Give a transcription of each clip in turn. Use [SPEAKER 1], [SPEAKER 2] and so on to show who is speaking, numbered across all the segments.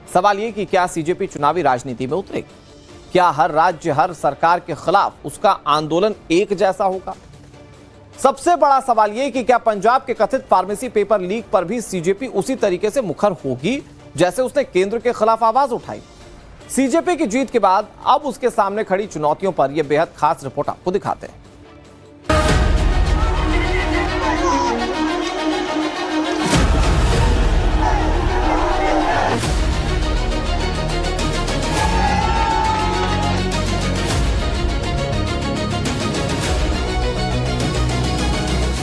[SPEAKER 1] सवाल ये कि क्या सीजेपी चुनावी राजनीति में उतरेगी? क्या हर राज्य, हर सरकार के खिलाफ उसका आंदोलन एक जैसा होगा? सबसे बड़ा सवाल यह कि क्या पंजाब के कथित फार्मेसी पेपर लीक पर भी सीजेपी उसी तरीके से मुखर होगी जैसे उसने केंद्र के खिलाफ आवाज उठाई? सीजेपी की जीत के बाद अब उसके सामने खड़ी चुनौतियों पर यह बेहद खास रिपोर्ट आपको दिखाते हैं।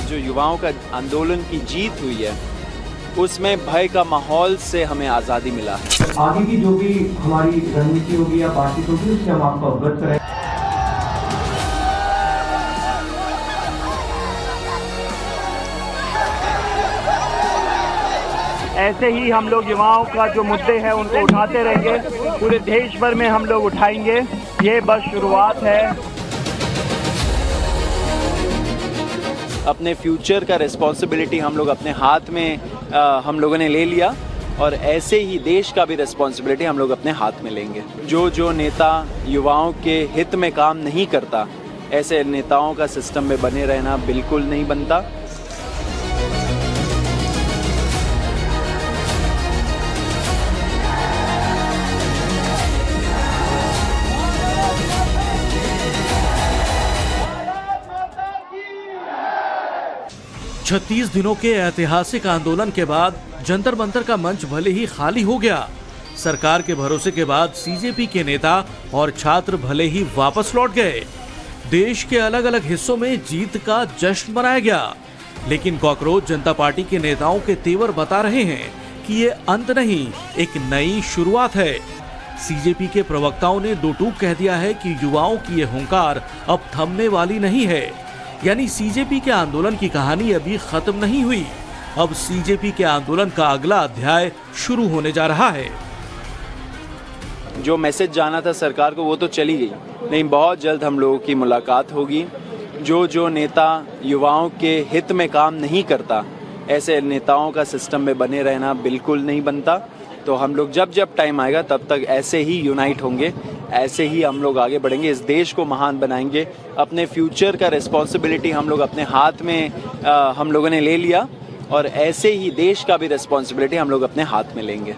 [SPEAKER 2] जो युवाओं का आंदोलन की जीत हुई है उसमें भय का माहौल से हमें आज़ादी मिला है।
[SPEAKER 3] आगे की जो भी हमारी रणनीति होगी या बातचीत होगी उससे हम आपको अवगत करें।
[SPEAKER 4] ऐसे ही हम लोग युवाओं का जो मुद्दे हैं उनको उठाते रहेंगे, पूरे देश भर में हम लोग उठाएंगे। ये बस शुरुआत है।
[SPEAKER 2] अपने फ्यूचर का रिस्पॉन्सिबिलिटी हम लोग अपने हाथ में हम लोगों ने ले लिया और ऐसे ही देश का भी रिस्पॉन्सिबिलिटी हम लोग अपने हाथ में लेंगे। जो नेता युवाओं के हित में काम नहीं करता, ऐसे नेताओं का सिस्टम में बने रहना बिल्कुल नहीं बनता।
[SPEAKER 5] छत्तीस दिनों के ऐतिहासिक आंदोलन के बाद जंतर मंतर का मंच भले ही खाली हो गया, सरकार के भरोसे के बाद सीजेपी के नेता और छात्र भले ही वापस लौट गए। देश के अलग अलग हिस्सों में जीत का जश्न मनाया गया, लेकिन कॉकरोच जनता पार्टी के नेताओं के तेवर बता रहे हैं कि ये अंत नहीं, एक नई शुरुआत है। सीजेपी के प्रवक्ताओं ने दो टूक कह दिया है कि युवाओं की ये हुंकार अब थमने वाली नहीं है, यानी सीजेपी के आंदोलन की कहानी अभी खत्म नहीं हुई। अब सीजेपी के आंदोलन का अगला अध्याय शुरू होने जा रहा है।
[SPEAKER 2] जो मैसेज जाना था सरकार को वो तो चली गई, लेकिन बहुत जल्द हम लोगों की मुलाकात होगी। जो नेता युवाओं के हित में काम नहीं करता, ऐसे नेताओं का सिस्टम में बने रहना बिल्कुल नहीं बनता। तो हम लोग जब टाइम आएगा तब तक ऐसे ही यूनाइट होंगे, ऐसे ही हम लोग आगे बढ़ेंगे, इस देश को महान बनाएंगे। अपने फ्यूचर का रिस्पॉन्सिबिलिटी हम लोग अपने हाथ में हम लोगों ने ले लिया और ऐसे ही देश का भी रिस्पॉन्सिबिलिटी हम लोग अपने हाथ में लेंगे।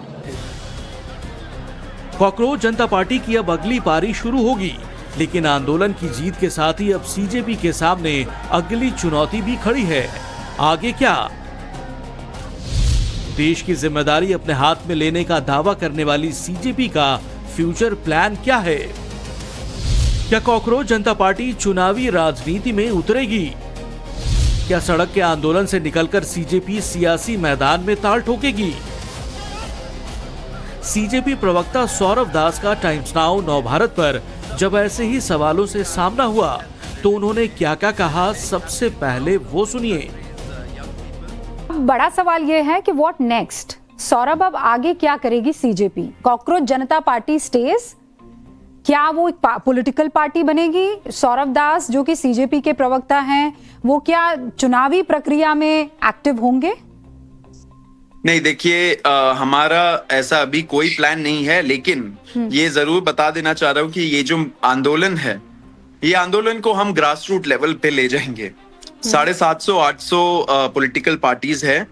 [SPEAKER 5] कॉकरोच जनता पार्टी की अब अगली पारी शुरू होगी, लेकिन आंदोलन की जीत के साथ ही अब सीजेपी के सामने अगली चुनौती भी खड़ी है। आगे क्या? देश की जिम्मेदारी अपने हाथ में लेने का दावा करने वाली सीजेपी का फ्यूचर प्लान क्या है? क्या कॉकरोच जनता पार्टी चुनावी राजनीति में उतरेगी? क्या सड़क के आंदोलन से निकलकर सीजेपी सियासी मैदान में ताल ठोकेगी? सीजेपी प्रवक्ता सौरभ दास का टाइम्स नाउ नव भारत पर जब ऐसे ही सवालों से सामना हुआ तो उन्होंने क्या क्या कहा, सबसे पहले वो सुनिए।
[SPEAKER 6] बड़ा सवाल यह है कि व्हाट नेक्स्ट? सौरभ, अब आगे क्या करेगी सीजेपी? कॉकरोच जनता पार्टी स्टेज, क्या वो एक पॉलिटिकल पार्टी बनेगी? सौरभ दास जो कि सीजेपी के प्रवक्ता हैं, वो क्या चुनावी प्रक्रिया में एक्टिव होंगे?
[SPEAKER 7] नहीं, देखिए, हमारा ऐसा अभी कोई प्लान नहीं है, लेकिन ये जरूर बता देना चाह रहा हूँ कि ये जो आंदोलन है, ये आंदोलन को हम ग्रास रूट लेवल पे ले जाएंगे। 750-800 पॉलिटिकल पार्टीज है।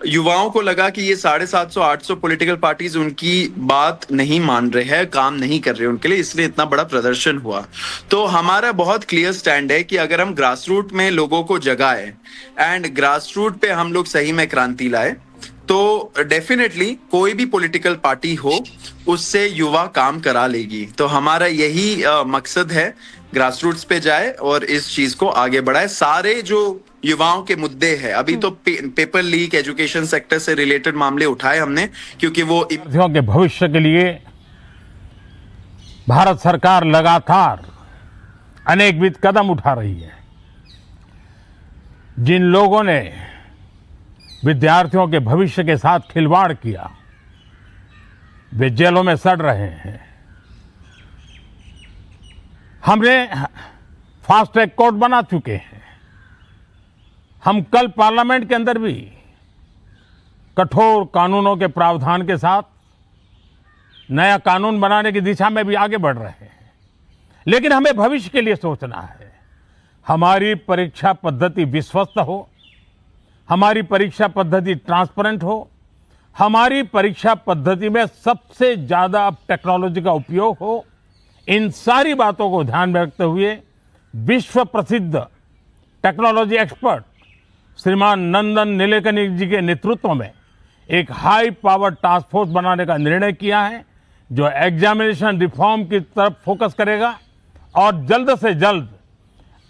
[SPEAKER 7] युवाओं को लगा कि ये 750-800 पॉलिटिकल पार्टीज उनकी बात नहीं मान रहे हैं, काम नहीं कर रहे उनके लिए, इसलिए इतना बड़ा प्रदर्शन हुआ। तो हमारा बहुत क्लियर स्टैंड है कि अगर हम ग्रास रूट में लोगों को जगाए एंड ग्रास रूट पे हम लोग सही में क्रांति लाए, तो डेफिनेटली कोई भी पॉलिटिकल पार्टी हो उससे युवा काम करा लेगी। तो हमारा यही मकसद है, ग्रास रूट्स पे जाए और इस चीज को आगे बढ़ाए। सारे जो युवाओं के मुद्दे हैं, अभी तो पेपर लीक, एजुकेशन सेक्टर से रिलेटेड मामले उठाए हमने, क्योंकि वो
[SPEAKER 8] विद्यार्थियों के भविष्य के लिए भारत सरकार लगातार अनेकविध कदम उठा रही है। जिन लोगों ने विद्यार्थियों के भविष्य के साथ खिलवाड़ किया, वे जेलों में सड़ रहे हैं। हमने फास्ट ट्रैक कोर्ट बना चुके हैं। हम कल पार्लियामेंट के अंदर भी कठोर कानूनों के प्रावधान के साथ नया कानून बनाने की दिशा में भी आगे बढ़ रहे हैं। लेकिन हमें भविष्य के लिए सोचना है। हमारी परीक्षा पद्धति विश्वस्त हो, हमारी परीक्षा पद्धति ट्रांसपेरेंट हो, हमारी परीक्षा पद्धति में सबसे ज्यादा अब टेक्नोलॉजी का उपयोग हो। इन सारी बातों को ध्यान में रखते हुए विश्व प्रसिद्ध टेक्नोलॉजी एक्सपर्ट श्रीमान नंदन नीलेकनी जी के नेतृत्व में एक हाई पावर टास्क फोर्स बनाने का निर्णय किया है, जो एग्जामिनेशन रिफॉर्म की तरफ फोकस करेगा और जल्द से जल्द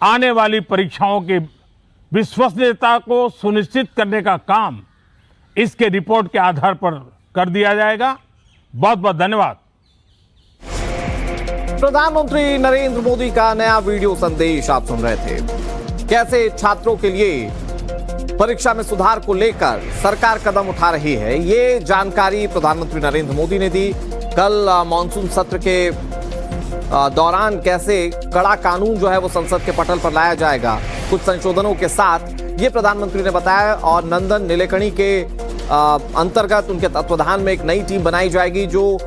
[SPEAKER 8] आने वाली परीक्षाओं की विश्वसनीयता को सुनिश्चित करने का काम इसके रिपोर्ट के आधार पर कर दिया जाएगा। बहुत बहुत धन्यवाद।
[SPEAKER 1] प्रधानमंत्री नरेंद्र मोदी का नया वीडियो संदेश आप सुन रहे थे। कैसे छात्रों के लिए परीक्षा में सुधार को लेकर सरकार कदम उठा रही है, ये जानकारी प्रधानमंत्री नरेंद्र मोदी ने दी। कल मानसून सत्र के दौरान कैसे कड़ा कानून जो है वो संसद के पटल पर लाया जाएगा कुछ संशोधनों के साथ, ये प्रधानमंत्री ने बताया। और नंदन नीलेकनी के अंतर्गत उनके तत्वाधान में एक नई टीम बनाई जाएगी जो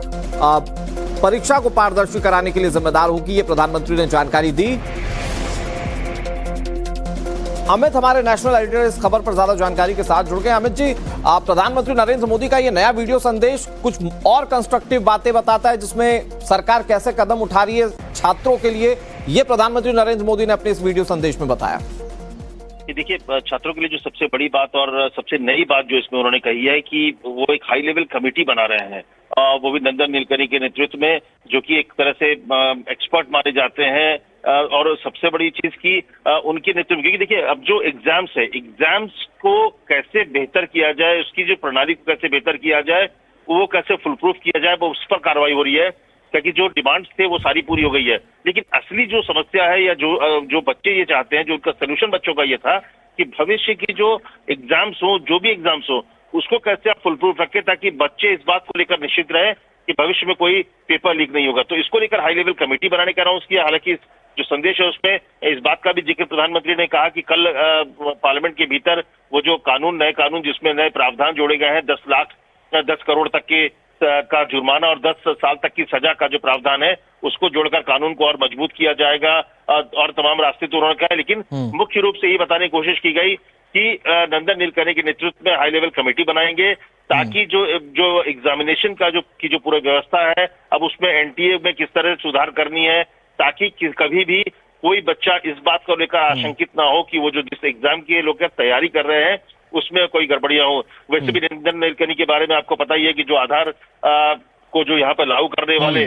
[SPEAKER 1] परीक्षा को पारदर्शी कराने के लिए जिम्मेदार होगी, ये प्रधानमंत्री ने जानकारी दी। अमित हमारे नेशनल एडिटर इस खबर पर ज्यादा जानकारी के साथ जुड़ गए। अमित जी, प्रधानमंत्री नरेंद्र मोदी का ये नया वीडियो संदेश कुछ और कंस्ट्रक्टिव बातें बताता है जिसमें सरकार कैसे कदम उठा रही है छात्रों के लिए, ये प्रधानमंत्री नरेंद्र मोदी ने अपने इस वीडियो संदेश में बताया।
[SPEAKER 9] देखिए, छात्रों के लिए जो सबसे बड़ी बात और सबसे नई बात जो इसमें उन्होंने कही है कि वो एक हाई लेवल कमेटी बना रहे हैं, वो भी नंदन नीलेकनी के नेतृत्व में, जो कि एक तरह से एक्सपर्ट माने जाते हैं। और सबसे बड़ी चीज की उनके नेतृत्व, क्योंकि देखिए अब जो एग्जाम्स है, एग्जाम्स को कैसे बेहतर किया जाए, उसकी जो प्रणाली को कैसे बेहतर किया जाए, वो कैसे फुल प्रूफ किया जाए, वो उस पर कार्रवाई हो रही है। क्योंकि जो डिमांड्स थे वो सारी पूरी हो गई है, लेकिन असली जो समस्या है या जो बच्चे ये चाहते हैं, जो उनका सोल्यूशन बच्चों का ये था कि भविष्य की जो एग्जाम्स हो, जो भी एग्जाम्स हो, उसको कैसे आप फुल प्रूफ रखें ताकि बच्चे इस बात को लेकर निश्चित रहे कि भविष्य में कोई पेपर लीक नहीं होगा। तो इसको लेकर हाई लेवल कमेटी बनाने का अनाउंस किया। हालांकि जो संदेश है उसमें इस बात का भी जिक्र प्रधानमंत्री ने कहा कि कल पार्लियामेंट के भीतर वो जो नए कानून जिसमें नए प्रावधान जोड़े गए हैं, 10 करोड़ तक के का जुर्माना और 10 साल तक की सजा का जो प्रावधान है, उसको जोड़कर कानून को और मजबूत किया जाएगा और तमाम रास्ते तो उन्होंने कहा है। लेकिन मुख्य रूप से ये बताने की कोशिश की गई कि नंदन नीलेकनी के नेतृत्व में हाई लेवल कमेटी बनाएंगे ताकि जो एग्जामिनेशन का जो पूरा व्यवस्था है, अब उसमें एनटीए में किस तरह सुधार करनी है ताकि कभी भी कोई बच्चा इस बात को लेकर आशंकित ना हो कि वो जो जिस एग्जाम की लोग तैयारी कर रहे हैं उसमें कोई गड़बड़ियां हो। वैसे भी नंदन नीलेकनी के बारे में आपको पता ही है कि जो आधार को जो यहाँ पर लागू करने वाले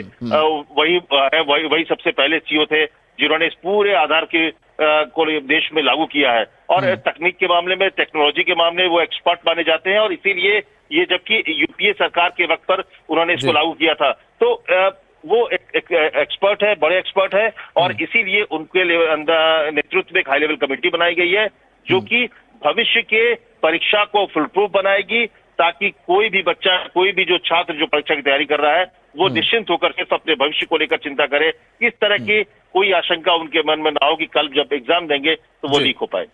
[SPEAKER 9] वही सबसे पहले सीईओ थे जिन्होंने इस पूरे आधार के को देश में लागू किया है। और तकनीक के मामले में, टेक्नोलॉजी के मामले में वो एक्सपर्ट माने जाते हैं और इसीलिए ये जबकि यूपीए सरकार के वक्त पर उन्होंने इसको लागू किया था, तो वो एक एक्सपर्ट है, बड़े एक्सपर्ट है और इसीलिए उनके नेतृत्व में एक हाई लेवल कमेटी बनाई गई है जो कि भविष्य के परीक्षा को फुल प्रूफ बनाएगी ताकि कोई भी बच्चा, कोई भी जो छात्र जो परीक्षा की तैयारी कर रहा है वो निश्चिंत होकर सिर्फ अपने भविष्य को लेकर चिंता करे, इस तरह की कोई आशंका उनके मन में ना हो कि कल जब एग्जाम देंगे तो वो लीक हो पाए।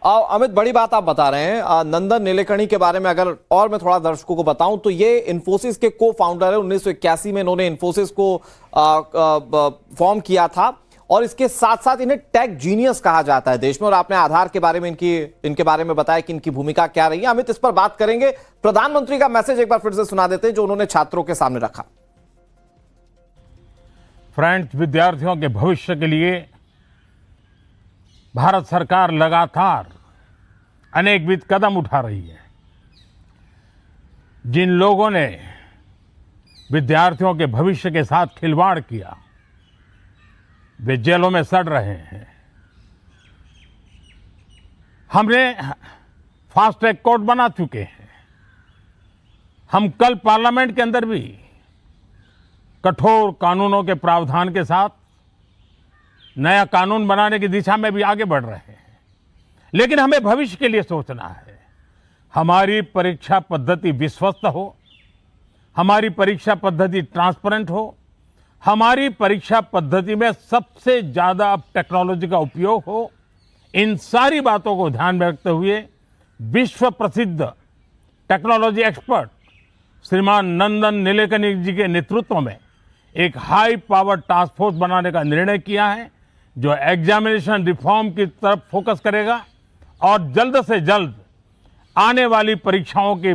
[SPEAKER 1] अमित, बड़ी बात आप बता रहे हैं नंदन नीलेकनी के बारे में। अगर और मैं थोड़ा दर्शकों को बताऊं तो ये इन्फोसिस के को फाउंडर है। 1981 में इन्होंने इन्फोसिस को फॉर्म किया था और इसके साथ साथ इन्हें टेक जीनियस कहा जाता है देश में। और आपने आधार के बारे में इनके बारे में बताया कि इनकी भूमिका क्या रही है। अमित, इस पर बात करेंगे। प्रधानमंत्री का मैसेज एक बार फिर से सुना देते हैं जो उन्होंने छात्रों के सामने रखा।
[SPEAKER 8] फ्रेंड्स, विद्यार्थियों के भविष्य के लिए भारत सरकार लगातार अनेकविध कदम उठा रही है। जिन लोगों ने विद्यार्थियों के भविष्य के साथ खिलवाड़ किया वे जेलों में सड़ रहे हैं। हमने फास्ट ट्रैक कोर्ट बना चुके हैं। हम कल पार्लियामेंट के अंदर भी कठोर कानूनों के प्रावधान के साथ नया कानून बनाने की दिशा में भी आगे बढ़ रहे हैं। लेकिन हमें भविष्य के लिए सोचना है। हमारी परीक्षा पद्धति विश्वस्त हो, हमारी परीक्षा पद्धति ट्रांसपेरेंट हो, हमारी परीक्षा पद्धति में सबसे ज्यादा अब टेक्नोलॉजी का उपयोग हो। इन सारी बातों को ध्यान में रखते हुए विश्व प्रसिद्ध टेक्नोलॉजी एक्सपर्ट श्रीमान नंदन नीलेकनी जी के नेतृत्व में एक हाई पावर टास्क फोर्स बनाने का निर्णय किया है, जो एग्जामिनेशन रिफॉर्म की तरफ फोकस करेगा और जल्द से जल्द आने वाली परीक्षाओं की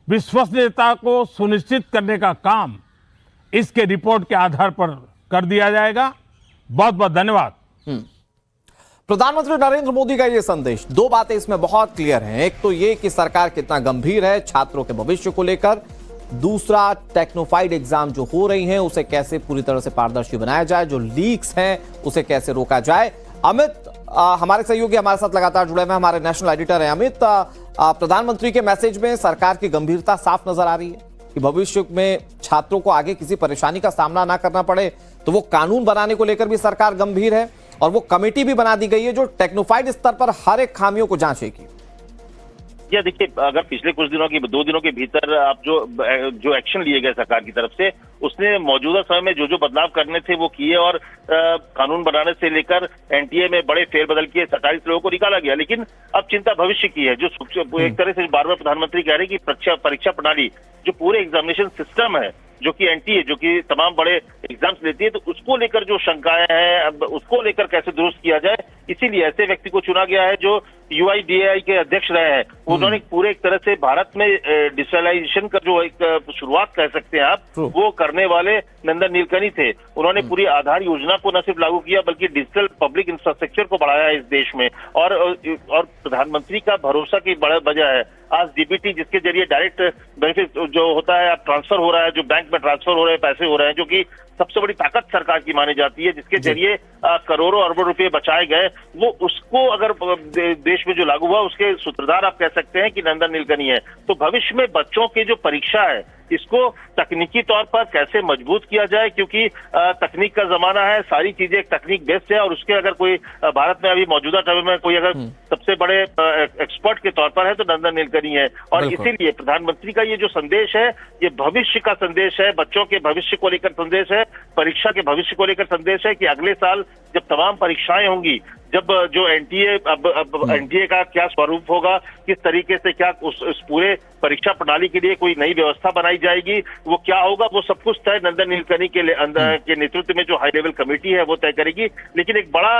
[SPEAKER 8] विश्वसनीयता को सुनिश्चित करने का काम इसके रिपोर्ट के आधार पर कर दिया जाएगा। बहुत बहुत धन्यवाद।
[SPEAKER 1] प्रधानमंत्री नरेंद्र मोदी का यह संदेश, दो बातें इसमें बहुत क्लियर हैं। एक तो यह कि सरकार कितना गंभीर है छात्रों के भविष्य को लेकर, दूसरा टेक्नोफाइड एग्जाम जो हो रही हैं उसे कैसे पूरी तरह से पारदर्शी बनाया जाए, जो लीक्स हैं उसे कैसे रोका जाए। अमित हमारे सहयोगी हमारे साथ लगातार जुड़े हुए हैं, हमारे नेशनल एडिटर हैं। अमित, प्रधानमंत्री के मैसेज में सरकार की गंभीरता साफ नजर आ रही है कि भविष्य में छात्रों को आगे किसी परेशानी का सामना ना करना पड़े, तो वो कानून बनाने को लेकर भी सरकार गंभीर है और वो कमेटी भी बना दी गई है जो टेक्नोफाइड स्तर पर हर एक खामियों को जांचेगी।
[SPEAKER 9] या देखिए, अगर पिछले कुछ दिनों की 2 दिनों के भीतर आप जो एक्शन लिए गए सरकार की तरफ से, उसने मौजूदा समय में जो बदलाव करने थे वो किए और कानून बनाने से लेकर एनटीए में बड़े फेरबदल किए, 27 लोगों को निकाला गया। लेकिन अब चिंता भविष्य की है, जो एक तरह से बार बार प्रधानमंत्री कह रहे हैं कि परीक्षा प्रणाली जो पूरे एग्जामिनेशन सिस्टम है, जो कि एनटीए जो कि तमाम बड़े एग्जाम्स लेती है, तो उसको लेकर जो शंकाएं हैं अब उसको लेकर कैसे दुरुस्त किया जाए, इसीलिए ऐसे व्यक्ति को चुना गया है जो यूआईडीएआई के अध्यक्ष रहे हैं। उन्होंने पूरे एक तरह से भारत में डिजिटलाइजेशन का जो एक शुरुआत कह सकते हैं आप, वो करने वाले नंदन नीलेकनी थे। उन्होंने पूरी आधार योजना को न सिर्फ लागू किया बल्कि डिजिटल पब्लिक इंफ्रास्ट्रक्चर को बढ़ाया है इस देश में। और प्रधानमंत्री का भरोसा की बड़ा वजह है आज डीबीटी, जिसके जरिए डायरेक्ट बेनिफिट जो होता है अब ट्रांसफर हो रहा है, जो बैंक में ट्रांसफर हो रहे हैं, पैसे हो रहे हैं, जो कि सबसे बड़ी ताकत सरकार की मानी जाती है, जिसके जरिए करोड़ों अरबों रुपए बचाए गए, वो उसको अगर देश में जो लागू हुआ उसके सूत्रधार आप कह सकते हैं कि नंदन नीलेकनी है। तो भविष्य में बच्चों की जो परीक्षा है इसको तकनीकी तौर पर कैसे मजबूत किया जाए, क्योंकि तकनीक का जमाना है, सारी चीजें तकनीक बेस्ड है और उसके अगर कोई भारत में अभी मौजूदा समय में कोई अगर सबसे बड़े एक्सपर्ट के तौर पर है तो नंदन नीलेकनी है। और इसीलिए प्रधानमंत्री का ये जो संदेश है ये भविष्य का संदेश है, बच्चों के भविष्य को लेकर संदेश है, परीक्षा के भविष्य को लेकर संदेश है कि अगले साल जब तमाम परीक्षाएं होंगी, जब जो एनटीए अब एनटीए का क्या स्वरूप होगा, किस तरीके से क्या उस पूरे परीक्षा प्रणाली के लिए कोई नई व्यवस्था बनाई जाएगी, वो क्या होगा, वो सब कुछ तय नंदन नीलेकनी के नेतृत्व में जो हाई लेवल कमेटी है वो तय करेगी। लेकिन एक बड़ा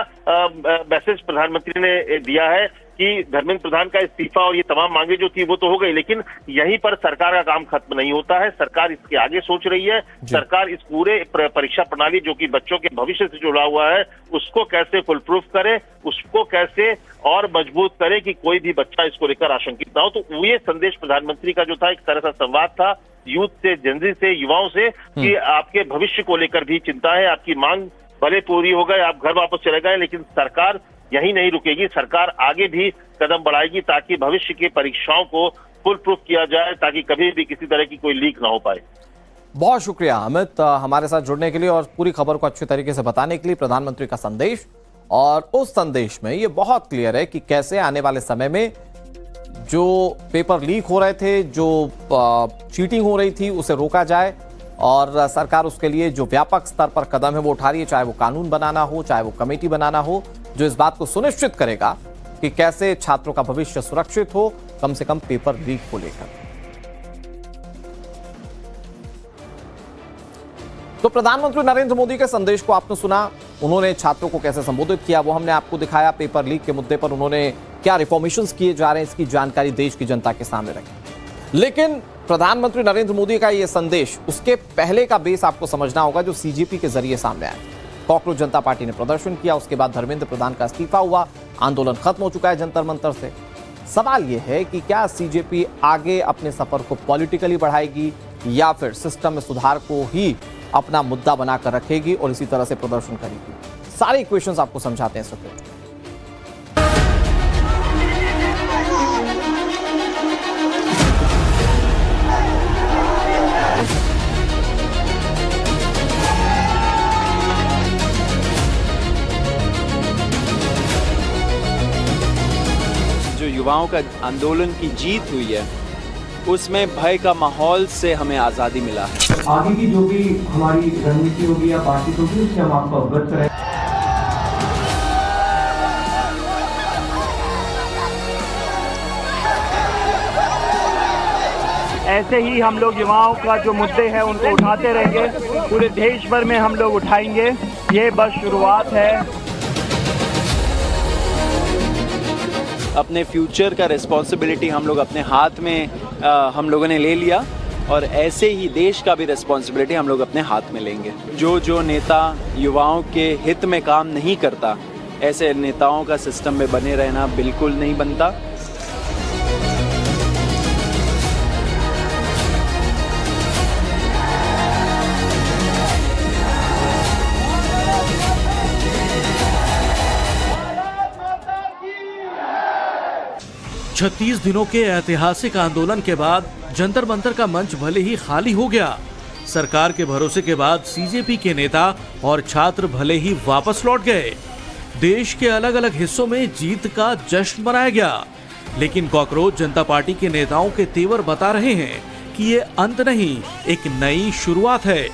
[SPEAKER 9] मैसेज प्रधानमंत्री ने दिया है कि धर्मेंद्र प्रधान का इस्तीफा और ये तमाम मांगे जो थी वो तो हो गई, लेकिन यहीं पर सरकार का काम खत्म नहीं होता है। सरकार इसके आगे सोच रही है। सरकार इस पूरे परीक्षा प्रणाली जो कि बच्चों के भविष्य से जुड़ा हुआ है उसको कैसे फुल प्रूफ करे, उसको कैसे और मजबूत करे कि कोई भी बच्चा इसको लेकर आशंकित ना हो। तो ये संदेश प्रधानमंत्री का जो था एक तरह का संवाद था यूथ से, जनजी से, युवाओं से कि आपके भविष्य को लेकर भी चिंता है, आपकी मांग भले पूरी हो गए, आप घर वापस चले गए, लेकिन सरकार यही नहीं रुकेगी, सरकार आगे भी कदम बढ़ाएगी ताकि भविष्य की परीक्षाओं को फुल प्रूफ किया जाए, ताकि कभी भी किसी तरह की कोई लीक ना हो पाए।
[SPEAKER 1] बहुत शुक्रिया अमित हमारे साथ जुड़ने के लिए और पूरी खबर को अच्छे तरीके से बताने के लिए। प्रधानमंत्री का संदेश, और उस संदेश में ये बहुत क्लियर है कि कैसे आने वाले समय में जो पेपर लीक हो रहे थे, जो चीटिंग हो रही थी, उसे रोका जाए और सरकार उसके लिए जो व्यापक स्तर पर कदम है वो उठा रही है, चाहे वो कानून बनाना हो, चाहे वो कमेटी बनाना हो, जो इस बात को सुनिश्चित करेगा कि कैसे छात्रों का भविष्य सुरक्षित हो, कम से कम पेपर लीक को लेकर। तो प्रधानमंत्री नरेंद्र मोदी के संदेश को आपने सुना, उन्होंने छात्रों को कैसे संबोधित किया वो हमने आपको दिखाया। पेपर लीक के मुद्दे पर उन्होंने क्या रिफॉर्मेशंस किए जा रहे हैं इसकी जानकारी देश की जनता के सामने रखी। लेकिन प्रधानमंत्री नरेंद्र मोदी का यह संदेश, उसके पहले का बेस आपको समझना होगा जो सीजेपी के जरिए सामने आया। कॉकरोच जनता पार्टी ने प्रदर्शन किया, उसके बाद धर्मेंद्र प्रधान का इस्तीफा हुआ, आंदोलन खत्म हो चुका है जंतर मंतर से। सवाल यह है कि क्या सीजेपी आगे अपने सफर को पॉलिटिकली बढ़ाएगी या फिर सिस्टम में सुधार को ही अपना मुद्दा बनाकर रखेगी और इसी तरह से प्रदर्शन करेगी। सारे इक्वेशंस आपको समझाते हैं इस रिपोर्ट में।
[SPEAKER 2] जो युवाओं का आंदोलन की जीत हुई है उसमें भय का माहौल से हमें आजादी मिला है।
[SPEAKER 3] आगे की जो भी हमारी रणनीति होगी या बातचीत होगी उससे हम आपको अवगत कराएं।
[SPEAKER 4] ऐसे ही हम लोग युवाओं का जो मुद्दे हैं उनको उठाते रहेंगे, पूरे देश भर में हम लोग उठाएंगे। ये बस शुरुआत है।
[SPEAKER 2] अपने फ्यूचर का रिस्पॉन्सिबिलिटी हम लोग अपने हाथ में हम लोगों ने ले लिया और ऐसे ही देश का भी रिस्पॉन्सिबिलिटी हम लोग अपने हाथ में लेंगे। जो नेता युवाओं के हित में काम नहीं करता, ऐसे नेताओं का सिस्टम में बने रहना बिल्कुल नहीं बनता।
[SPEAKER 5] छत्तीस दिनों के ऐतिहासिक आंदोलन के बाद जंतर मंतर का मंच भले ही खाली हो गया, सरकार के भरोसे के बाद सीजेपी के नेता और छात्र भले ही वापस लौट गए। देश के अलग अलग हिस्सों में जीत का जश्न मनाया गया, लेकिन कॉकरोच जनता पार्टी के नेताओं के तेवर बता रहे हैं कि ये अंत नहीं, एक नई शुरुआत है।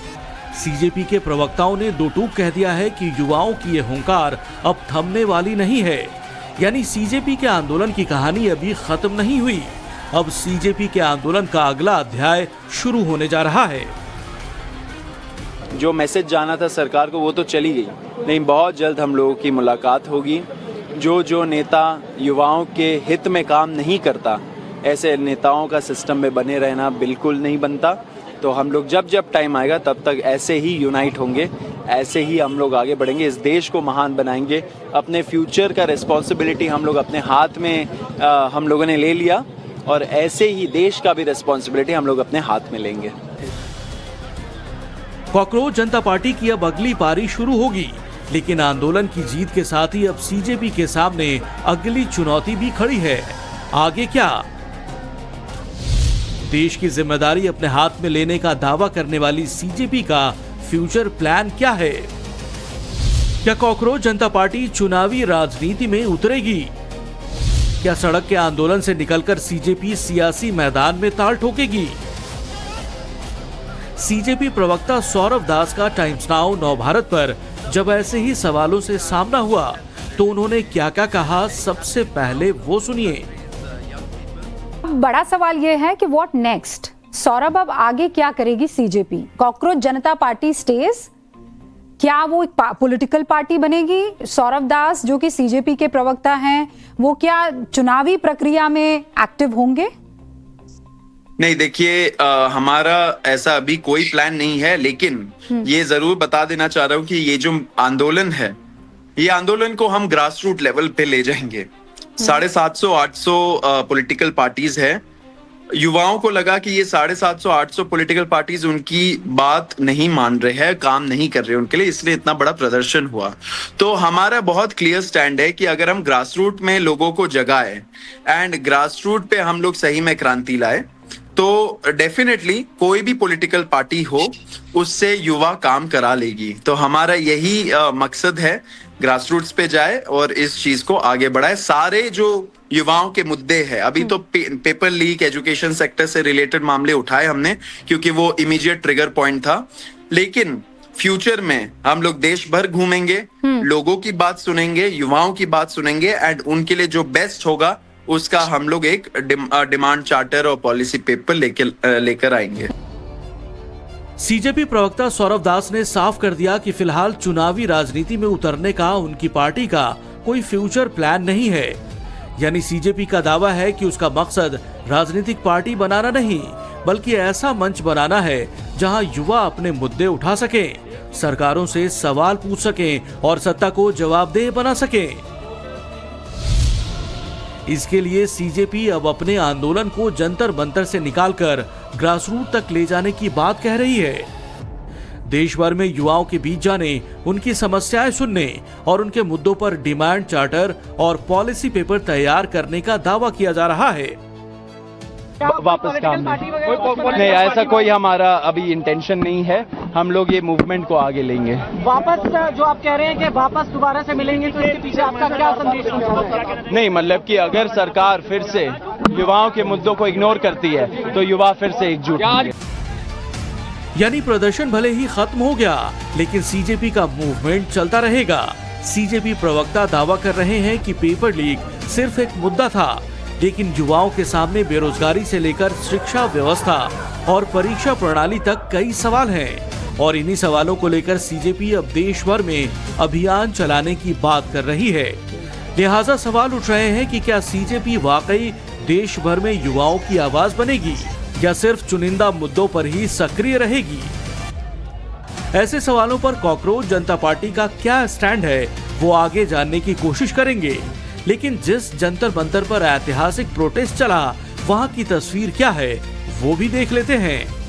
[SPEAKER 5] सीजेपी के प्रवक्ताओं ने दो टूक कह दिया है कि युवाओं की ये हुंकार अब थमने वाली नहीं है, यानी सीजेपी के आंदोलन की कहानी अभी खत्म नहीं हुई। अब सीजेपी के आंदोलन का अगला अध्याय शुरू होने जा रहा है।
[SPEAKER 2] जो मैसेज जाना था सरकार को वो तो चली गई, लेकिन बहुत जल्द हम लोगों की मुलाकात होगी। जो नेता युवाओं के हित में काम नहीं करता, ऐसे नेताओं का सिस्टम में बने रहना बिल्कुल नहीं बनता। तो हम लोग जब टाइम आएगा तब तक ऐसे ही यूनाइट होंगे, ऐसे ही हम लोग आगे बढ़ेंगे, इस देश को महान बनाएंगे। अपने फ्यूचर का रिस्पॉन्सिबिलिटी हम लोग अपने हाथ में हम लोगों ने ले लिया और ऐसे ही देश का भी रिस्पॉन्सिबिलिटी हम लोग अपने हाथ में लेंगे।
[SPEAKER 5] कॉकरोच जनता पार्टी की अब अगली पारी शुरू होगी, लेकिन आंदोलन की जीत के साथ ही अब सीजेपी के सामने अगली चुनौती भी खड़ी है। आगे क्या? देश की जिम्मेदारी अपने हाथ में लेने का दावा करने वाली सीजेपी का फ्यूचर प्लान क्या है? क्या कॉकरोच जनता पार्टी चुनावी राजनीति में उतरेगी? क्या सड़क के आंदोलन से निकलकर सीजेपी सियासी मैदान में ताल ठोकेगी? सीजेपी प्रवक्ता सौरभ दास का टाइम्स नाउ नवभारत पर जब ऐसे ही सवालों से सामना हुआ तो उन्होंने क्या क्या कहा, सबसे पहले वो सुनिए।
[SPEAKER 6] बड़ा सवाल यह है कि व्हाट नेक्स्ट? सौरभ, अब आगे क्या करेगी सीजेपी? कॉकरोच जनता पार्टी स्टेज, क्या वो एक पॉलिटिकल पार्टी बनेगी? सौरभ दास जो कि सीजेपी के प्रवक्ता हैं, वो क्या चुनावी प्रक्रिया में एक्टिव होंगे?
[SPEAKER 7] नहीं, देखिए हमारा ऐसा अभी कोई प्लान नहीं है, लेकिन ये जरूर बता देना चाह रहा हूँ कि ये जो आंदोलन है, ये आंदोलन को हम ग्रास रूट लेवल पे ले जाएंगे। 750-800 पॉलिटिकल पार्टीज है। युवाओं को लगा कि ये 750-800 पॉलिटिकल पार्टीज उनकी बात नहीं मान रहे हैं, काम नहीं कर रहे उनके लिए, इसलिए इतना बड़ा प्रदर्शन हुआ। तो हमारा बहुत क्लियर स्टैंड है कि अगर हम ग्रास रूट में लोगों को जगाए एंड ग्रास रूट पे हम लोग सही में क्रांति लाए, तो डेफिनेटली कोई भी पॉलिटिकल पार्टी हो उससे युवा काम करा लेगी। तो हमारा यही मकसद है, ग्रास रूट्स पे जाए और इस चीज को आगे बढ़ाए। सारे जो युवाओं के मुद्दे हैं, अभी तो पेपर लीक, एजुकेशन सेक्टर से रिलेटेड मामले उठाए हमने क्योंकि वो इमीडिएट ट्रिगर पॉइंट था, लेकिन फ्यूचर में हम लोग देश भर घूमेंगे, लोगों की बात सुनेंगे, युवाओं की बात सुनेंगे एंड उनके लिए जो बेस्ट होगा उसका हम लोग एक डिमांड चार्टर और पॉलिसी पेपर लेकर आएंगे।
[SPEAKER 5] सीजेपी प्रवक्ता सौरभ दास ने साफ कर दिया कि फिलहाल चुनावी राजनीति में उतरने का उनकी पार्टी का कोई फ्यूचर प्लान नहीं है। यानी सीजेपी का दावा है कि उसका मकसद राजनीतिक पार्टी बनाना नहीं, बल्कि ऐसा मंच बनाना है जहां युवा अपने मुद्दे उठा सकें, सरकारों से सवाल पूछ सकें और सत्ता को जवाबदेह बना सकें। इसके लिए सीजेपी अब अपने आंदोलन को जंतर मंतर से निकालकर ग्रासरूट तक ले जाने की बात कह रही है। देश भर में युवाओं के बीच जाने, उनकी समस्याएं सुनने और उनके मुद्दों पर डिमांड चार्टर और पॉलिसी पेपर तैयार करने का दावा किया जा रहा है।
[SPEAKER 2] वापस काम नहीं, ऐसा कोई हमारा अभी इंटेंशन नहीं है। हम लोग ये मूवमेंट को आगे लेंगे।
[SPEAKER 10] वापस जो आप कह रहे हैं कि वापस दोबारा से मिलेंगे, तो इसके पीछे आपका क्या संदेश है?
[SPEAKER 2] नहीं, मतलब कि अगर सरकार फिर से युवाओं के मुद्दों को इग्नोर करती है तो युवा फिर से एकजुट होंगे।
[SPEAKER 5] यानी प्रदर्शन भले ही खत्म हो गया, लेकिन सीजेपी का मूवमेंट चलता रहेगा। सीजेपी प्रवक्ता दावा कर रहे हैं कि पेपर लीक सिर्फ एक मुद्दा था, लेकिन युवाओं के सामने बेरोजगारी से लेकर शिक्षा व्यवस्था और परीक्षा प्रणाली तक कई सवाल हैं और इन्हीं सवालों को लेकर सीजेपी अब देश भर में अभियान चलाने की बात कर रही है। लिहाजा सवाल उठ रहे हैं कि क्या सीजेपी वाकई देश भर में युवाओं की आवाज बनेगी या सिर्फ चुनिंदा मुद्दों पर ही सक्रिय रहेगी। ऐसे सवालों पर कॉकरोच जनता पार्टी का क्या स्टैंड है वो आगे जानने की कोशिश करेंगे। लेकिन जिस जंतर मंतर पर ऐतिहासिक प्रोटेस्ट चला वहां की तस्वीर क्या है वो भी देख लेते हैं।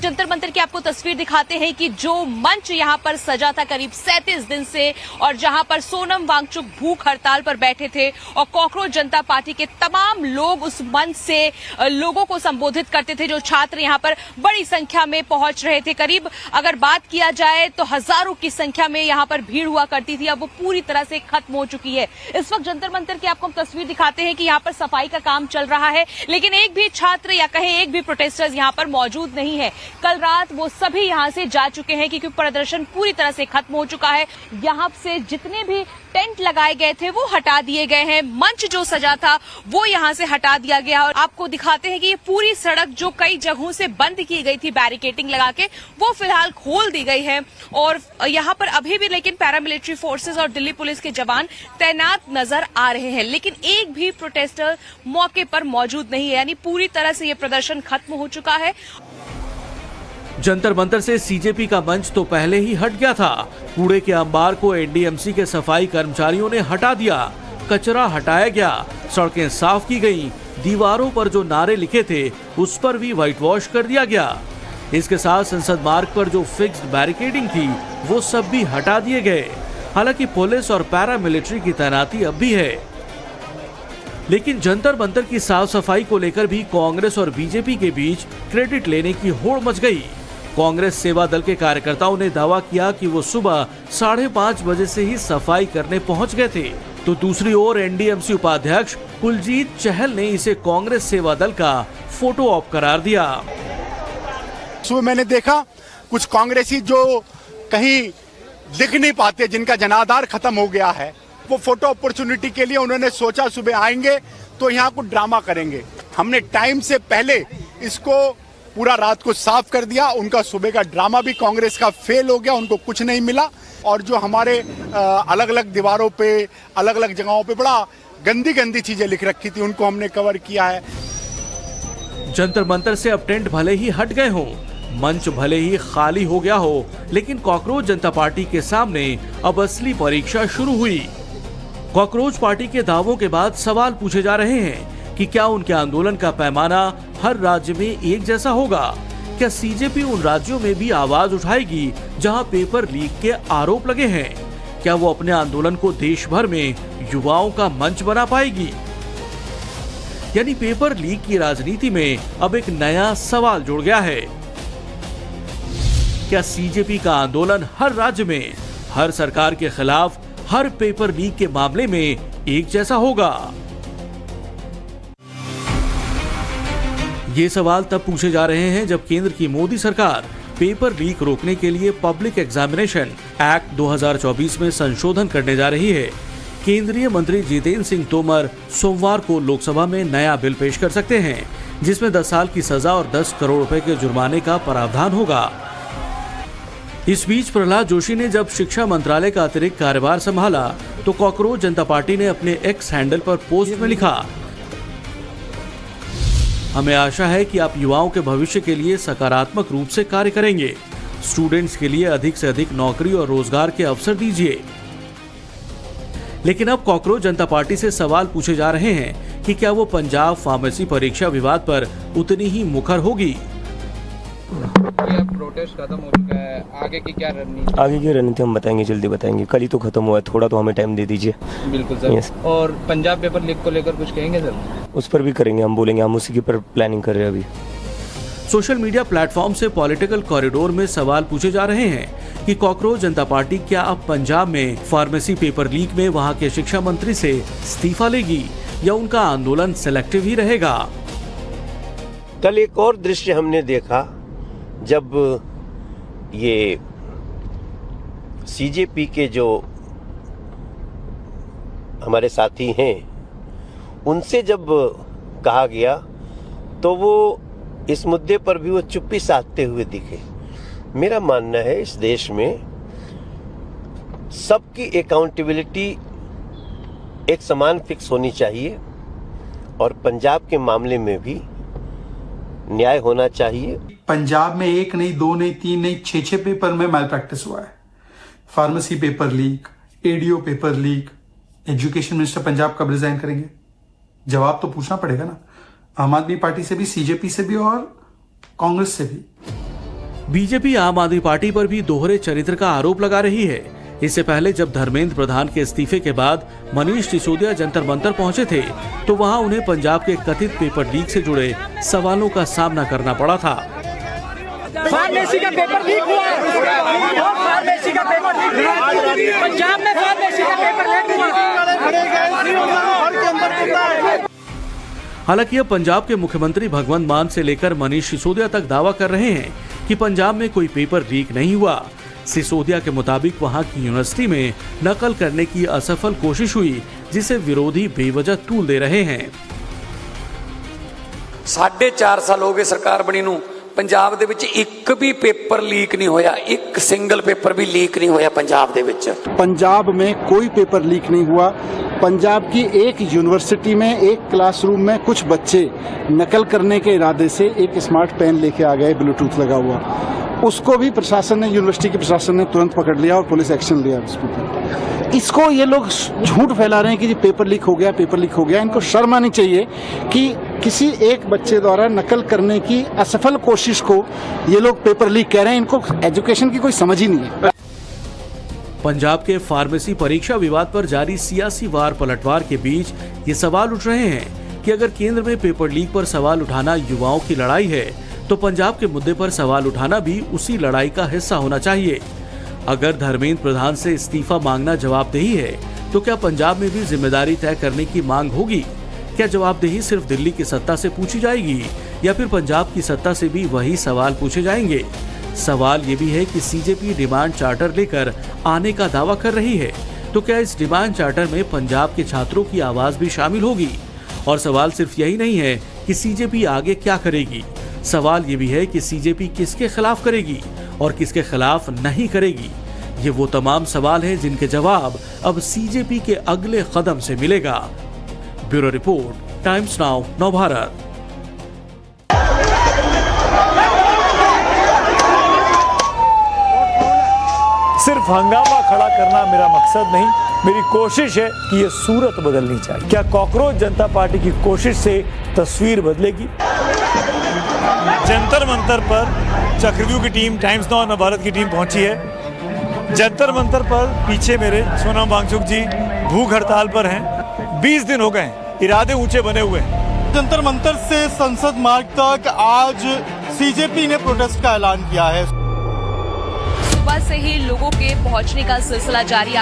[SPEAKER 11] जंतर मंतर की आपको तस्वीर दिखाते हैं कि जो मंच यहां पर सजा था करीब 37 दिन से और जहां पर सोनम वांगचुक भूख हड़ताल पर बैठे थे और कॉकरोच जनता पार्टी के तमाम लोग उस मंच से लोगों को संबोधित करते थे। जो छात्र यहां पर बड़ी संख्या में पहुंच रहे थे, करीब अगर बात किया जाए तो हजारों की संख्या में यहां पर भीड़ हुआ करती थी, अब वो पूरी तरह से खत्म हो चुकी है। इस वक्त जंतर मंतर की आपको हम तस्वीर दिखाते हैं कि यहां पर सफाई का काम चल रहा है, लेकिन एक भी छात्र या कहें एक भी प्रोटेस्टर्स यहां पर मौजूद नहीं है। कल रात वो सभी यहां से जा चुके हैं क्योंकि प्रदर्शन पूरी तरह से खत्म हो चुका है। यहां से जितने भी टेंट लगाए गए थे वो हटा दिए गए हैं, मंच जो सजा था वो यहां से हटा दिया गया। और आपको दिखाते हैं कि ये पूरी सड़क जो कई जगहों से बंद की गई थी बैरिकेडिंग लगा के, वो फिलहाल खोल दी गई है और यहां पर अभी भी लेकिन पैरामिलिट्री फोर्सेस और दिल्ली पुलिस के जवान तैनात नजर आ रहे हैं, लेकिन एक भी प्रोटेस्टर मौके पर मौजूद नहीं है, यानी पूरी तरह से ये प्रदर्शन खत्म हो चुका है।
[SPEAKER 5] जंतर मंतर से सीजेपी का मंच तो पहले ही हट गया था। कूड़े के अंबार को एनडीएमसी के सफाई कर्मचारियों ने हटा दिया, कचरा हटाया गया, सड़कें साफ की गईं, दीवारों पर जो नारे लिखे थे उस पर भी व्हाइट वॉश कर दिया गया। इसके साथ संसद मार्ग पर जो फिक्स्ड बैरिकेडिंग थी वो सब भी हटा दिए गए। हालांकि पुलिस और पैरामिलिट्री की तैनाती अब भी है, लेकिन जंतर मंतर की साफ सफाई को लेकर भी कांग्रेस और बीजेपी के बीच क्रेडिट लेने की होड़ मच गई। कांग्रेस सेवा दल के कार्यकर्ताओं ने दावा किया कि वो सुबह 5:30 बजे से ही सफाई करने पहुंच गए थे, तो दूसरी ओर एनडीएमसी उपाध्यक्ष कुलजीत चहल ने इसे कांग्रेस सेवा दल का फोटो ऑप करार दिया।
[SPEAKER 12] सुबह मैंने देखा कुछ कांग्रेसी जो कहीं दिख नहीं पाते, जिनका जनाधार खत्म हो गया है, वो फोटो अपॉर्चुनिटी के लिए उन्होंने सोचा सुबह आएंगे तो यहाँ कुछ ड्रामा करेंगे। हमने टाइम से पहले इसको पूरा रात को साफ कर दिया। उनका सुबह का ड्रामा भी कांग्रेस का फेल हो गया, उनको कुछ नहीं मिला। और जो हमारे अलग अलग दीवारों पे, अलग अलग जगहों पे बड़ा गंदी गंदी चीजें लिख रखी थी, उनको हमने कवर किया है।
[SPEAKER 5] जंतर मंतर से अब टेंट भले ही हट गए हों, मंच भले ही खाली हो गया हो, लेकिन कॉकरोच जनता पार्टी के सामने अब असली परीक्षा शुरू हुई। कॉकरोच पार्टी के दावों के बाद सवाल पूछे जा रहे हैं कि क्या उनके आंदोलन का पैमाना हर राज्य में एक जैसा होगा? क्या सीजेपी उन राज्यों में भी आवाज उठाएगी जहां पेपर लीक के आरोप लगे हैं? क्या वो अपने आंदोलन को देश भर में युवाओं का मंच बना पाएगी? यानी पेपर लीक की राजनीति में अब एक नया सवाल जुड़ गया है। क्या सीजेपी का आंदोलन हर राज्य में, हर सरकार के खिलाफ, हर पेपर लीक के मामले में एक जैसा होगा? ये सवाल तब पूछे जा रहे हैं जब केंद्र की मोदी सरकार पेपर लीक रोकने के लिए पब्लिक एग्जामिनेशन एक्ट 2024 में संशोधन करने जा रही है। केंद्रीय मंत्री जितेंद्र सिंह तोमर सोमवार को लोकसभा में नया बिल पेश कर सकते हैं, जिसमें 10 साल की सजा और 10 करोड़ रुपए के जुर्माने का प्रावधान होगा। इस बीच प्रहलाद जोशी ने जब शिक्षा मंत्रालय का अतिरिक्त कार्यभार संभाला तो कॉकरोच जनता पार्टी ने अपने एक्स हैंडल पर पोस्ट में लिखा, हमें आशा है कि आप युवाओं के भविष्य के लिए सकारात्मक रूप से कार्य करेंगे। स्टूडेंट्स के लिए अधिक से अधिक नौकरी और रोजगार के अवसर दीजिए। लेकिन अब कॉकरोच जनता पार्टी से सवाल पूछे जा रहे हैं कि क्या वो पंजाब फार्मेसी परीक्षा विवाद पर उतनी ही मुखर होगी?
[SPEAKER 13] प्रोटेस्ट खत्म हो चुका है, आगे की क्या रणनीति?
[SPEAKER 14] आगे की रणनीति हम बताएंगे, जल्दी बताएंगे। कल ही तो खत्म हुआ है, थोड़ा तो हमें टाइम दे दीजिए।
[SPEAKER 13] बिल्कुल सर। और पंजाब पेपर लीक को लेकर कुछ कहेंगे सर?
[SPEAKER 14] उस पर भी करेंगे, हम बोलेंगे, हम उसी की पर प्लानिंग कर रहे हैं अभी।
[SPEAKER 5] सोशल मीडिया प्लेटफॉर्म से पॉलिटिकल कॉरिडोर में सवाल पूछे जा रहे हैं कि कॉकरोच जनता पार्टी क्या अब पंजाब में फार्मेसी पेपर लीक में वहां के शिक्षा मंत्री से इस्तीफा लेगी या उनका आंदोलन सिलेक्टिव ही रहेगा?
[SPEAKER 15] कल एक और दृश्य हमने देखा जब ये सीजेपी के जो हमारे साथी हैं उनसे जब कहा गया तो वो इस मुद्दे पर भी वो चुप्पी साधते हुए दिखे। मेरा मानना है इस देश में सबकी अकाउंटेबिलिटी एक समान फिक्स होनी चाहिए और पंजाब के मामले में भी न्याय होना चाहिए।
[SPEAKER 16] पंजाब में 1 नहीं 2 नहीं 3 नहीं 6 पेपर में मैल प्रैक्टिस हुआ है। Pharmacy paper leak, ADO paper leak. Education minister Punjab कब रिजाइन करेंगे? जवाब तो पूछना पड़ेगा ना, आम आदमी पार्टी से भी, सीजेपी से भी और कांग्रेस से भी।
[SPEAKER 5] बीजेपी आम आदमी पार्टी पर भी दोहरे चरित्र का आरोप लगा रही है। इससे पहले जब धर्मेंद्र प्रधान के इस्तीफे के बाद मनीष सिसोदिया जंतर मंतर पहुंचे थे तो वहां उन्हें पंजाब के कथित पेपर लीक से जुड़े सवालों का सामना करना पड़ा था।
[SPEAKER 10] फार्मेसी का पेपर लीक हुआ है, फार्मेसी का पेपर लीक हुआ, पंजाब में फार्मेसी का पेपर लीक हुआ।
[SPEAKER 5] हालांकि अब पंजाब के मुख्यमंत्री भगवंत मान से लेकर मनीष सिसोदिया तक दावा कर रहे हैं कि पंजाब में कोई पेपर लीक नहीं हुआ। सिसोदिया के मुताबिक वहां की यूनिवर्सिटी में नकल करने की असफल कोशिश हुई, जिसे विरोधी बेवजह तूल दे रहे हैं।
[SPEAKER 17] 4.5 साल हो गए सरकार बनी नूं, पंजाब दे विच एक भी पेपर लीक नहीं होया, एक सिंगल पेपर भी लीक नहीं होया पंजाब दे विच।
[SPEAKER 12] पंजाब में कोई पेपर लीक नहीं हुआ। पंजाब की एक यूनिवर्सिटी में एक क्लासरूम में कुछ बच्चे नकल करने के इरादे से एक स्मार्ट पेन लेके आ गए, ब्लूटूथ लगा हुआ। उसको भी प्रशासन ने, यूनिवर्सिटी के प्रशासन ने तुरंत पकड़ लिया और पुलिस एक्शन लिया उसके ऊपर। इसको ये लोग झूठ फैला रहे हैं कि पेपर लीक हो गया, पेपर लीक हो गया। इनको शर्म आनी चाहिए कि किसी एक बच्चे द्वारा नकल करने की असफल कोशिश को ये लोग पेपर लीक कह रहे हैं। इनको एजुकेशन की कोई समझ ही नहीं है।
[SPEAKER 5] पंजाब के फार्मेसी परीक्षा विवाद पर जारी सियासी वार पलटवार के बीच ये सवाल उठ रहे हैं कि अगर केंद्र में पेपर लीक पर सवाल उठाना युवाओं की लड़ाई है तो पंजाब के मुद्दे पर सवाल उठाना भी उसी लड़ाई का हिस्सा होना चाहिए। अगर धर्मेंद्र प्रधान से इस्तीफा मांगना जवाबदेही है तो क्या पंजाब में भी जिम्मेदारी तय करने की मांग होगी? क्या जवाबदेही सिर्फ दिल्ली की सत्ता से पूछी जाएगी या फिर पंजाब की सत्ता से भी वही सवाल पूछे जाएंगे? सवाल ये भी है कि सीजेपी डिमांड चार्टर लेकर आने का दावा कर रही है, तो क्या इस डिमांड चार्टर में पंजाब के छात्रों की आवाज भी शामिल होगी? और सवाल सिर्फ यही नहीं है कि सीजेपी आगे क्या करेगी, सवाल ये भी है कि सीजेपी किसके खिलाफ करेगी और किसके खिलाफ नहीं करेगी। ये वो तमाम सवाल हैं जिनके जवाब अब सीजेपी के अगले कदम से मिलेगा। Bureau report, times now, Navbharat.
[SPEAKER 18] सिर्फ हंगामा खड़ा करना मेरा मकसद नहीं, मेरी कोशिश है कि ये सूरत बदलनी चाहिए। क्या कॉकरोच जनता पार्टी की कोशिश से तस्वीर बदलेगी? जंतर मंतर पर चक्रव्यूह की टीम, टाइम्स नाउ नवभारत की टीम पहुंची है। जंतर मंतर पर पीछे मेरे सोनम वांगचुक जी भूख हड़ताल पर हैं। 20 दिन हो गए, इरादे ऊंचे बने हुए हैं।
[SPEAKER 19] जंतर मंतर से संसद मार्ग तक आज सीजेपी ने प्रोटेस्ट का ऐलान किया है।
[SPEAKER 11] सुबह से ही लोगों के पहुंचने का सिलसिला जारी।